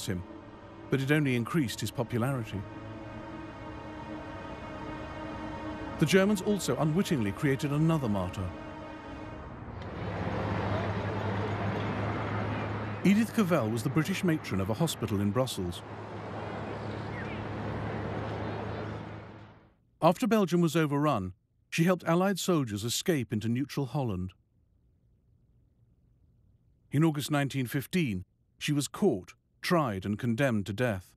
him, but it only increased his popularity. The Germans also unwittingly created another martyr. Edith Cavell was the British matron of a hospital in Brussels. After Belgium was overrun, she helped Allied soldiers escape into neutral Holland. In August 1915, she was caught, tried and condemned to death.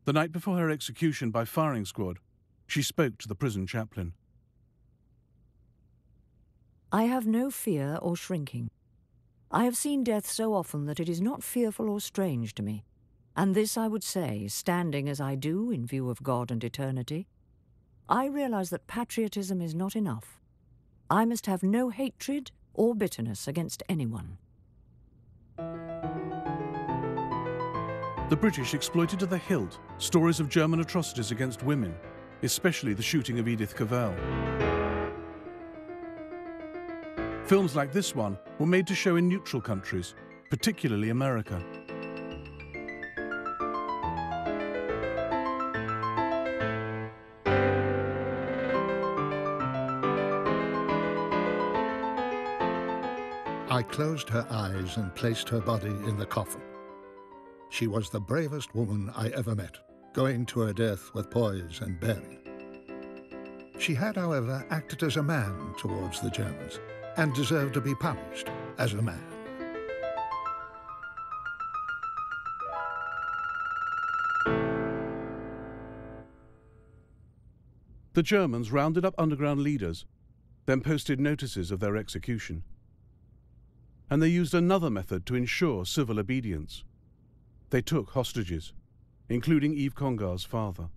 The night before her execution by firing squad, she spoke to the prison chaplain. I have no fear or shrinking. I have seen death so often that it is not fearful or strange to me. And this I would say, standing as I do in view of God and eternity. I realize that patriotism is not enough. I must have no hatred or bitterness against anyone. The British exploited to the hilt stories of German atrocities against women, especially the shooting of Edith Cavell. Films like this one were made to show in neutral countries, particularly America. I closed her eyes and placed her body in the coffin. She was the bravest woman I ever met, going to her death with poise and bearing. She had, however, acted as a man towards the Germans and deserved to be punished as a man. The Germans rounded up underground leaders, then posted notices of their execution. And they used another method to ensure civil obedience. They took hostages, including Yves Congar's father.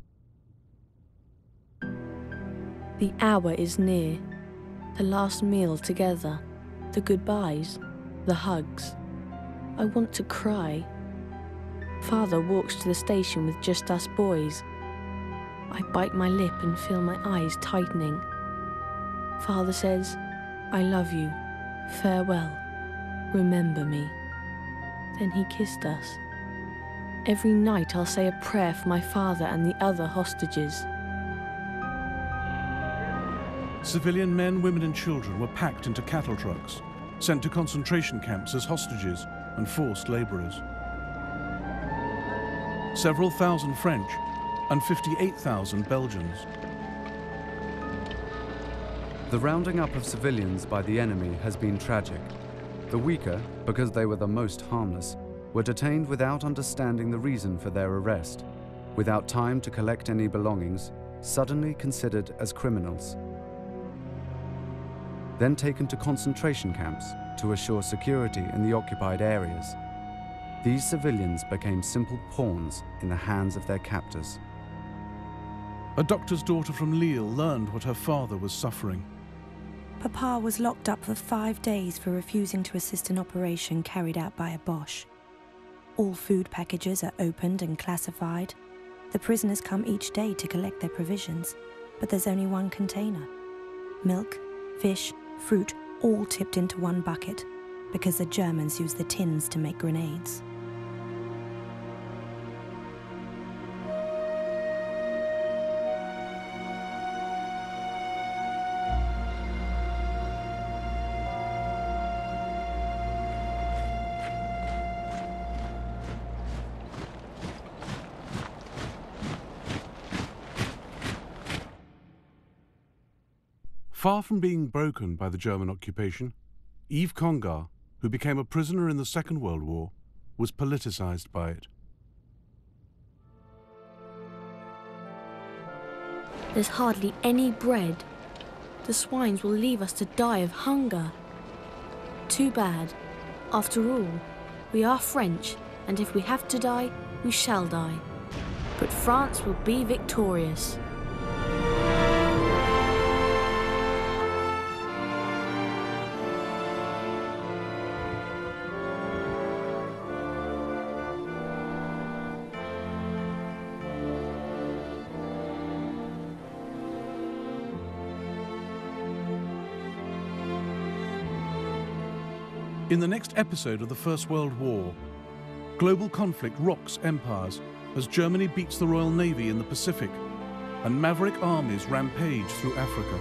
The hour is near. The last meal together, the goodbyes, the hugs. I want to cry. Father walks to the station with just us boys. I bite my lip and feel my eyes tightening. Father says, "I love you. Farewell. Remember me." Then he kissed us. Every night I'll say a prayer for my father and the other hostages. Civilian men, women and children were packed into cattle trucks, sent to concentration camps as hostages and forced labourers. Several thousand French and 58,000 Belgians. The rounding up of civilians by the enemy has been tragic. The weaker, because they were the most harmless, were detained without understanding the reason for their arrest, without time to collect any belongings, suddenly considered as criminals. Then taken to concentration camps to assure security in the occupied areas. These civilians became simple pawns in the hands of their captors. A doctor's daughter from Lille learned what her father was suffering. Papa was locked up for 5 days for refusing to assist an operation carried out by a Boche. All food packages are opened and classified. The prisoners come each day to collect their provisions, but there's only one container. Milk, fish, fruit, all tipped into one bucket, because the Germans use the tins to make grenades. Far from being broken by the German occupation, Yves Congar, who became a prisoner in the Second World War, was politicized by it. There's hardly any bread. The swines will leave us to die of hunger. Too bad. After all, we are French, and if we have to die, we shall die. But France will be victorious. In the next episode of the First World War, Global conflict rocks empires as Germany beats the Royal Navy in the Pacific and maverick armies rampage through Africa.